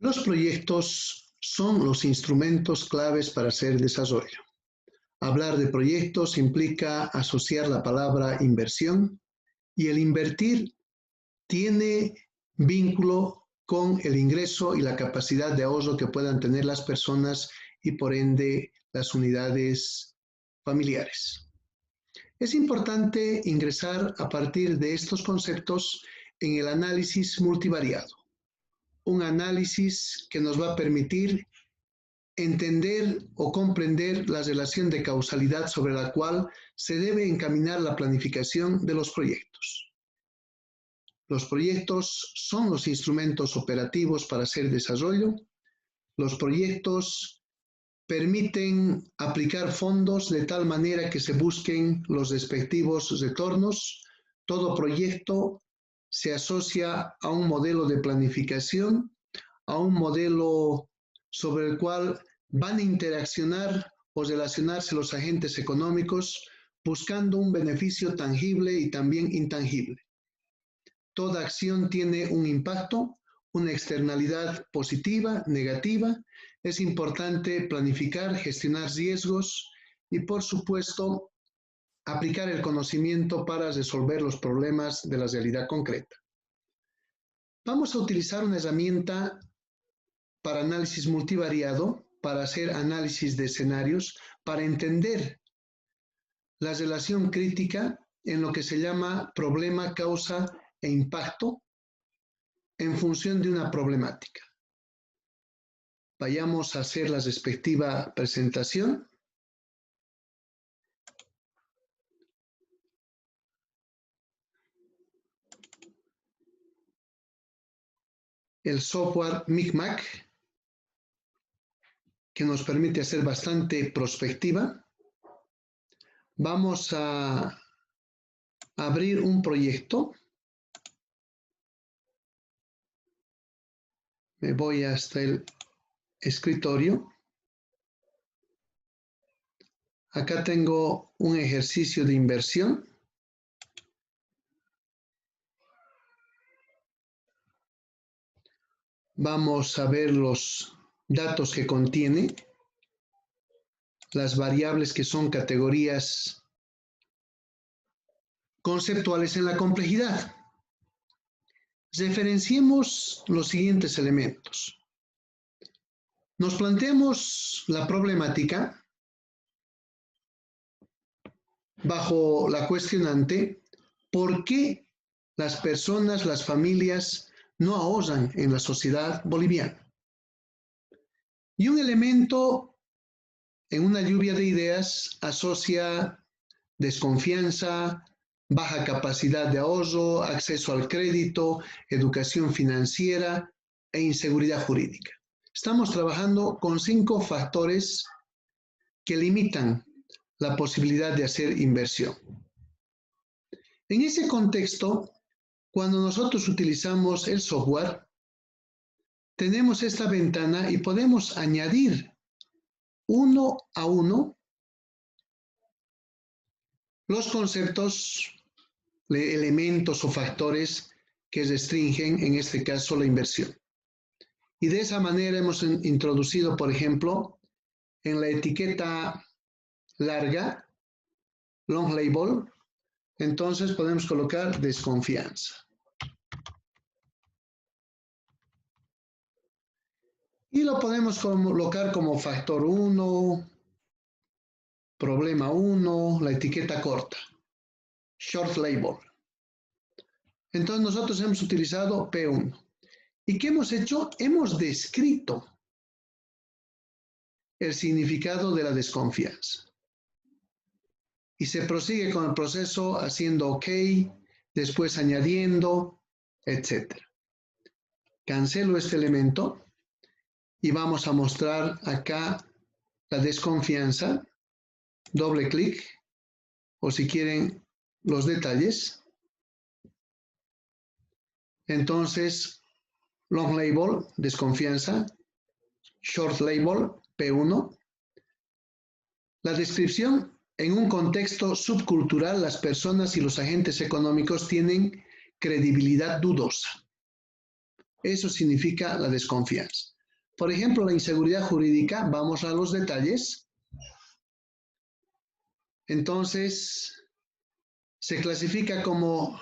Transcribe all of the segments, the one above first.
Los proyectos son los instrumentos claves para hacer desarrollo. Hablar de proyectos implica asociar la palabra inversión y el invertir tiene vínculo con el ingreso y la capacidad de ahorro que puedan tener las personas y por ende las unidades familiares. Es importante ingresar a partir de estos conceptos en el análisis multivariado. Un análisis que nos va a permitir entender o comprender la relación de causalidad sobre la cual se debe encaminar la planificación de los proyectos. Los proyectos son los instrumentos operativos para hacer desarrollo. Los proyectos permiten aplicar fondos de tal manera que se busquen los respectivos retornos. Todo proyecto se asocia a un modelo de planificación, a un modelo sobre el cual van a interaccionar o relacionarse los agentes económicos buscando un beneficio tangible y también intangible. Toda acción tiene un impacto, una externalidad positiva, negativa. Es importante planificar, gestionar riesgos y, por supuesto, aplicar el conocimiento para resolver los problemas de la realidad concreta. Vamos a utilizar una herramienta para análisis multivariado, para hacer análisis de escenarios, para entender la relación crítica en lo que se llama problema, causa e impacto en función de una problemática. Vayamos a hacer la respectiva presentación. El software Micmac, que nos permite hacer bastante prospectiva. Vamos a abrir un proyecto. Me voy hasta el escritorio. Acá tengo un ejercicio de inversión. Vamos a ver los datos que contiene, las variables que son categorías conceptuales en la complejidad. Referenciemos los siguientes elementos. Nos planteamos la problemática bajo la cuestionante: ¿por qué las personas, las familias no ahorran en la sociedad boliviana? Y un elemento en una lluvia de ideas asocia desconfianza, baja capacidad de ahorro, acceso al crédito, educación financiera e inseguridad jurídica. Estamos trabajando con 5 factores que limitan la posibilidad de hacer inversión. En ese contexto, cuando nosotros utilizamos el software, tenemos esta ventana y podemos añadir uno a uno los conceptos, elementos o factores que restringen, en este caso, la inversión. Y de esa manera hemos introducido, por ejemplo, en la etiqueta larga, long label, entonces podemos colocar desconfianza. Y lo podemos colocar como factor 1, problema 1, la etiqueta corta, short label. Entonces nosotros hemos utilizado P1. ¿Y qué hemos hecho? Hemos descrito el significado de la desconfianza. Y se prosigue con el proceso haciendo OK, después añadiendo, etc. Cancelo este elemento y vamos a mostrar acá la desconfianza. Doble clic, o si quieren los detalles. Entonces, long label, desconfianza, short label, P1. La descripción: en un contexto subcultural, las personas y los agentes económicos tienen credibilidad dudosa. Eso significa la desconfianza. Por ejemplo, la inseguridad jurídica, vamos a los detalles. Entonces, se clasifica como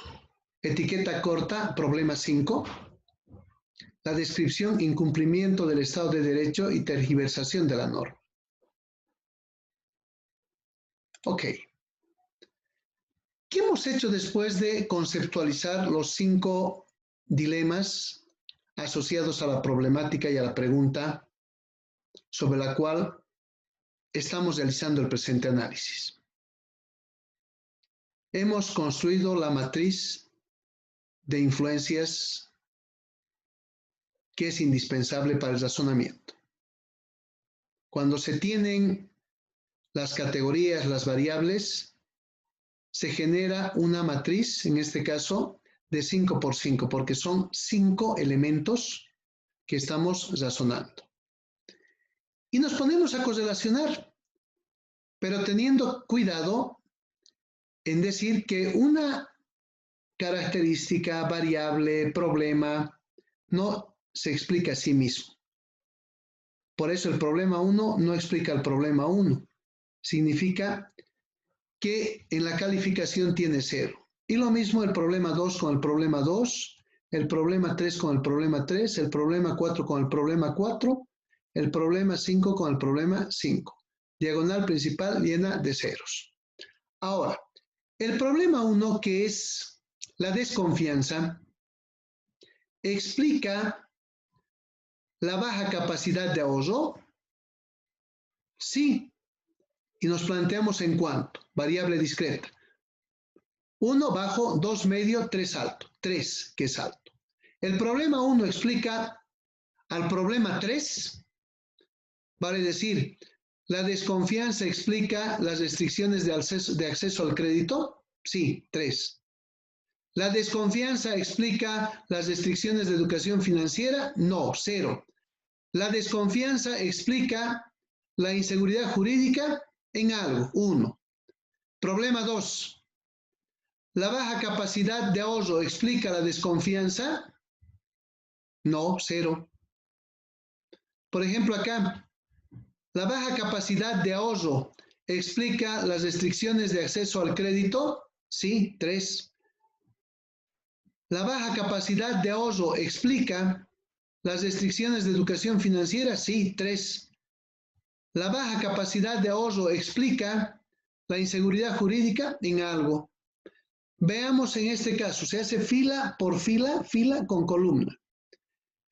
etiqueta corta, problema 5. La descripción, incumplimiento del Estado de Derecho y tergiversación de la norma. Ok. ¿Qué hemos hecho después de conceptualizar los 5 dilemas asociados a la problemática y a la pregunta sobre la cual estamos realizando el presente análisis? Hemos construido la matriz de influencias que es indispensable para el razonamiento. Cuando se tienen las categorías, las variables, se genera una matriz, en este caso, de 5 por 5, porque son 5 elementos que estamos razonando. Y nos ponemos a correlacionar, pero teniendo cuidado en decir que una característica, variable, problema, no se explica a sí mismo. Por eso el problema 1 no explica el problema 1. Significa que en la calificación tiene 0. Y lo mismo el problema 2 con el problema 2, el problema 3 con el problema 3, el problema 4 con el problema 4, el problema 5 con el problema 5. Diagonal principal llena de ceros. Ahora, el problema 1, que es la desconfianza, explica la baja capacidad de ahorro. Sí. Y nos planteamos en cuánto. Variable discreta. 1 bajo, 2 medio, 3 alto. 3, que es alto. El problema 1 explica al problema 3. Vale decir, la desconfianza explica las restricciones de acceso al crédito. Sí, 3. ¿La desconfianza explica las restricciones de educación financiera? No, 0. ¿La desconfianza explica la inseguridad jurídica? En algo, 1. Problema 2. ¿La baja capacidad de ahorro explica la desconfianza? No, 0. Por ejemplo, acá, ¿la baja capacidad de ahorro explica las restricciones de acceso al crédito? Sí, 3. ¿La baja capacidad de ahorro explica las restricciones de educación financiera? Sí, 3. ¿La baja capacidad de ahorro explica la inseguridad jurídica? En algo. Veamos en este caso, se hace fila por fila, fila con columna.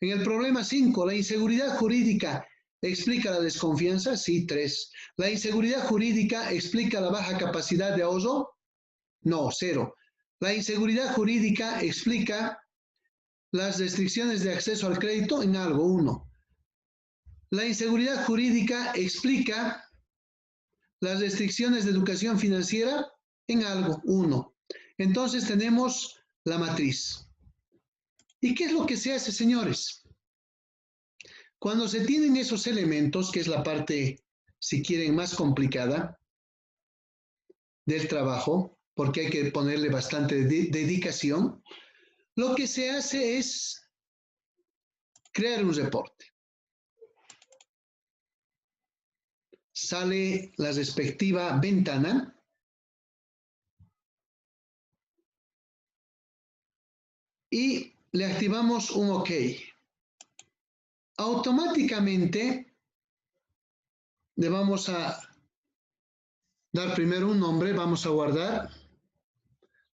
En el problema 5, ¿la inseguridad jurídica explica la desconfianza? Sí, 3. ¿La inseguridad jurídica explica la baja capacidad de ahorro? No, 0. ¿La inseguridad jurídica explica las restricciones de acceso al crédito? En algo, 1. ¿La inseguridad jurídica explica las restricciones de educación financiera? En algo, 1. Entonces tenemos la matriz. ¿Y qué es lo que se hace, señores? Cuando se tienen esos elementos, que es la parte, si quieren, más complicada del trabajo, porque hay que ponerle bastante dedicación, lo que se hace es crear un reporte. Sale la respectiva ventana. Y le activamos un OK. Automáticamente le vamos a dar primero un nombre, vamos a guardar,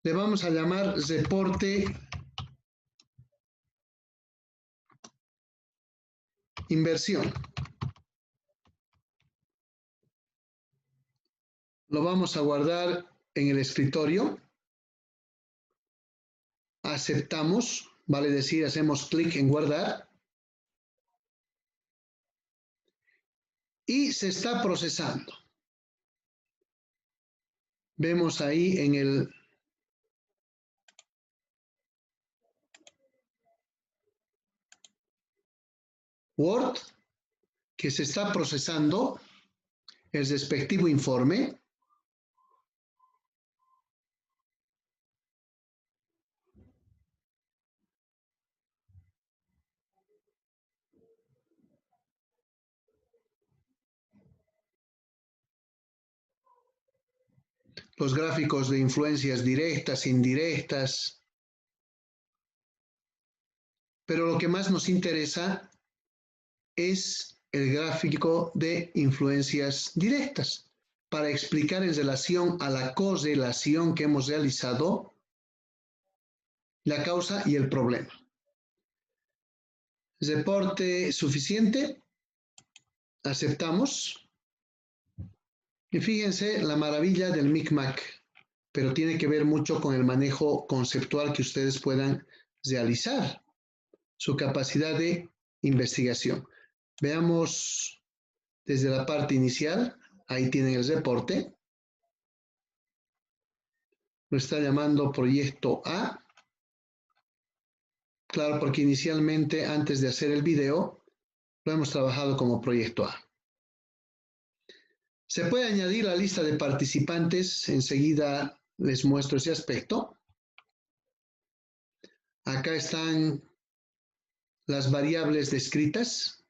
le vamos a llamar reporte inversión. Lo vamos a guardar en el escritorio. Aceptamos, vale decir, hacemos clic en guardar. Y se está procesando. Vemos ahí en el Word que se está procesando el respectivo informe. los gráficos de influencias directas, indirectas, pero lo que más nos interesa es el gráfico de influencias directas para explicar en relación a la correlación que hemos realizado la causa y el problema. Reporte suficiente, aceptamos. Y fíjense la maravilla del micmac, pero tiene que ver mucho con el manejo conceptual que ustedes puedan realizar, su capacidad de investigación. Veamos desde la parte inicial, ahí tienen el reporte. Lo está llamando proyecto A. Claro, porque inicialmente, antes de hacer el video, lo hemos trabajado como proyecto A. Se puede añadir la lista de participantes, enseguida les muestro ese aspecto. Acá están las variables descritas.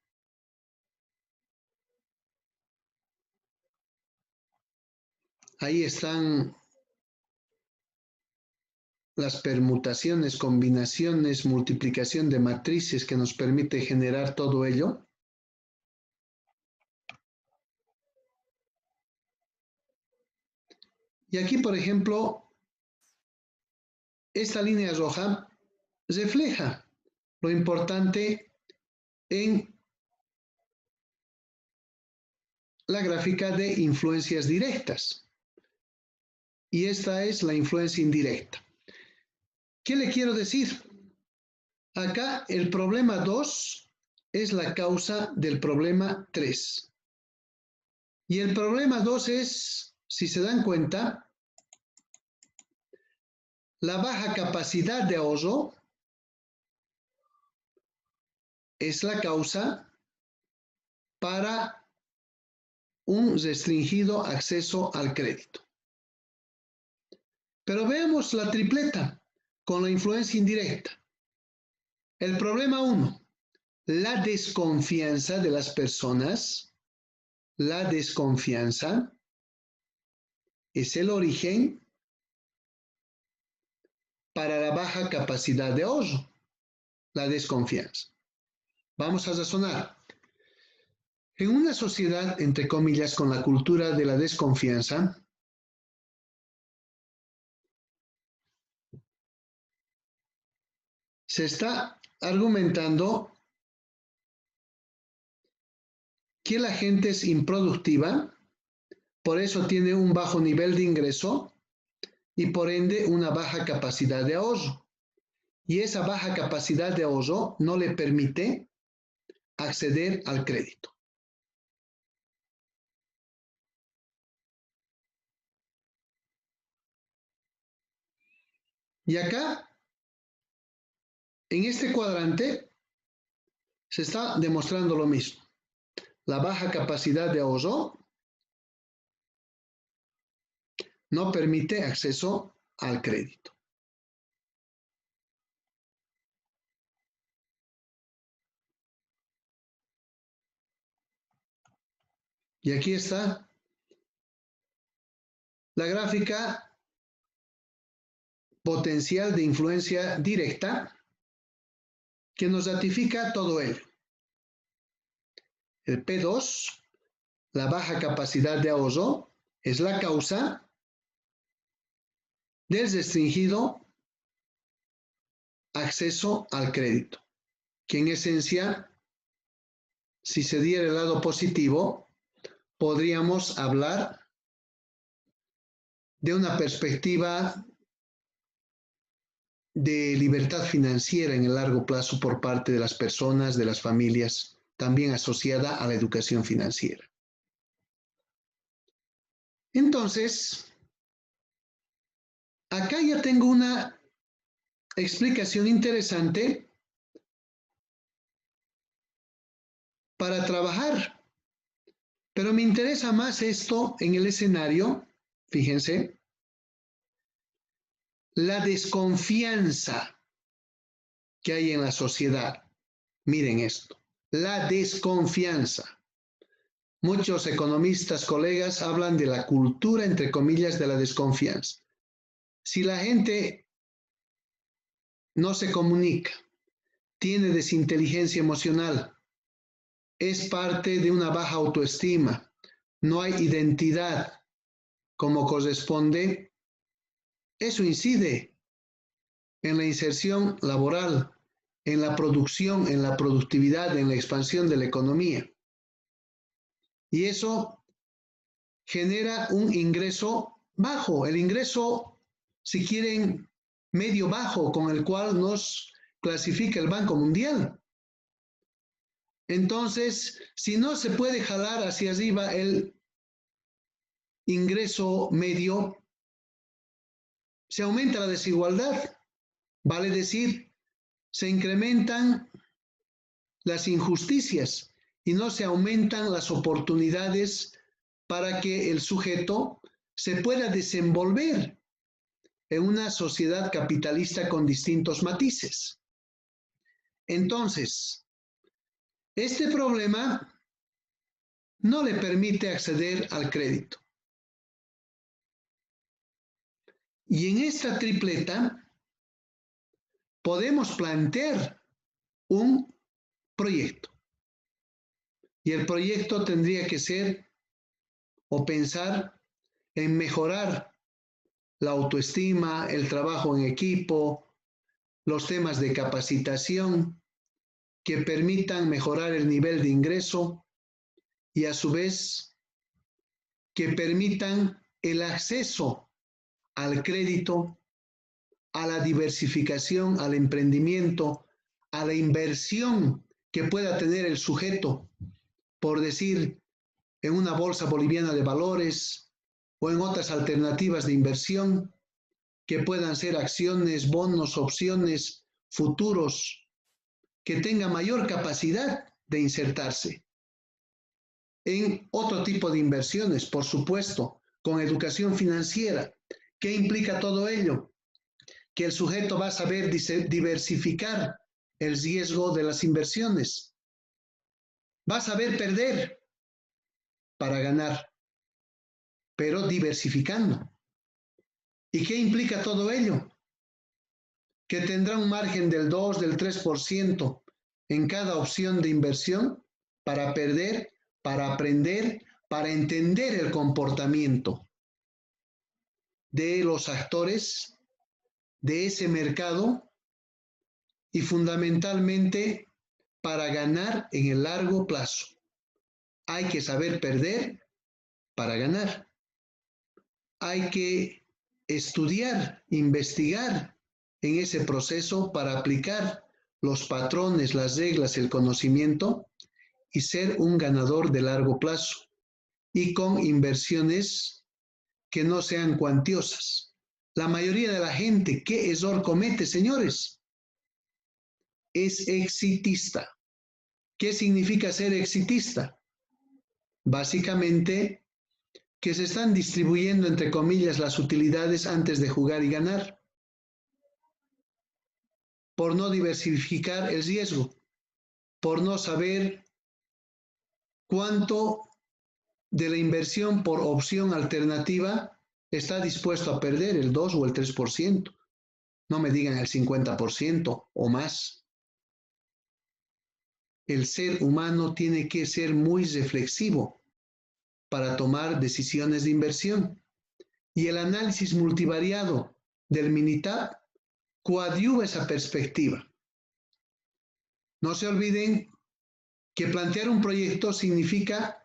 Ahí están las permutaciones, combinaciones, multiplicación de matrices que nos permite generar todo ello. Y aquí, por ejemplo, esta línea roja refleja lo importante en la gráfica de influencias directas. Y esta es la influencia indirecta. ¿Qué le quiero decir? Acá el problema 2 es la causa del problema 3. Y el problema 2 es, si se dan cuenta, la baja capacidad de ahorro es la causa para un restringido acceso al crédito. Pero veamos la tripleta con la influencia indirecta. El problema 1, la desconfianza de las personas. La desconfianza es el origen para la baja capacidad de ahorro. La desconfianza. Vamos a razonar. En una sociedad, entre comillas, con la cultura de la desconfianza, se está argumentando que la gente es improductiva, por eso tiene un bajo nivel de ingreso y por ende una baja capacidad de ahorro. Y esa baja capacidad de ahorro no le permite acceder al crédito. Y acá, en este cuadrante, se está demostrando lo mismo. La baja capacidad de ahorro no permite acceso al crédito. Y aquí está la gráfica potencial de influencia directa que nos ratifica todo ello. El P2, la baja capacidad de ahorro, es la causa del restringido acceso al crédito, que en esencia, si se diera el lado positivo, podríamos hablar de una perspectiva de libertad financiera en el largo plazo por parte de las personas, de las familias, también asociada a la educación financiera. Entonces, acá ya tengo una explicación interesante para trabajar, pero me interesa más esto en el escenario, fíjense, la desconfianza que hay en la sociedad. Miren esto, la desconfianza. Muchos economistas, colegas, hablan de la cultura, entre comillas, de la desconfianza. Si la gente no se comunica, tiene desinteligencia emocional, es parte de una baja autoestima, no hay identidad como corresponde, eso incide en la inserción laboral, en la producción, en la productividad, en la expansión de la economía. Y eso genera un ingreso bajo, el ingreso, si quieren, medio bajo, con el cual nos clasifica el Banco Mundial. Entonces, si no se puede jalar hacia arriba el ingreso medio, se aumenta la desigualdad. Vale decir, se incrementan las injusticias y no se aumentan las oportunidades para que el sujeto se pueda desenvolver en una sociedad capitalista con distintos matices. Entonces, este problema no le permite acceder al crédito. Y en esta tripleta podemos plantear un proyecto. Y el proyecto tendría que ser o pensar en mejorar la autoestima, el trabajo en equipo, los temas de capacitación que permitan mejorar el nivel de ingreso y a su vez que permitan el acceso al crédito, a la diversificación, al emprendimiento, a la inversión que pueda tener el sujeto, por decir, en una bolsa boliviana de valores o en otras alternativas de inversión que puedan ser acciones, bonos, opciones, futuros, que tenga mayor capacidad de insertarse en otro tipo de inversiones, por supuesto, con educación financiera. ¿Qué implica todo ello? Que el sujeto va a saber diversificar el riesgo de las inversiones. Va a saber perder para ganar, pero diversificando. ¿Y qué implica todo ello? Que tendrá un margen del 2, del 3% en cada opción de inversión para perder, para aprender, para entender el comportamiento de los actores de ese mercado y fundamentalmente para ganar en el largo plazo. Hay que saber perder para ganar. Hay que estudiar, investigar en ese proceso para aplicar los patrones, las reglas, el conocimiento y ser un ganador de largo plazo y con inversiones que no sean cuantiosas. La mayoría de la gente, ¿qué error comete, señores? Es exitista. ¿Qué significa ser exitista? Básicamente, que se están distribuyendo, entre comillas, las utilidades antes de jugar y ganar, por no diversificar el riesgo, por no saber cuánto de la inversión por opción alternativa está dispuesto a perder, el 2 o el 3%. No me digan el 50% o más. El ser humano tiene que ser muy reflexivo para tomar decisiones de inversión. Y el análisis multivariado del Minitab coadyuva esa perspectiva. No se olviden que plantear un proyecto significa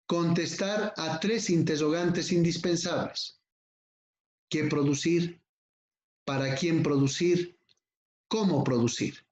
contestar a 3 interrogantes indispensables. ¿Qué producir? ¿Para quién producir? ¿Cómo producir?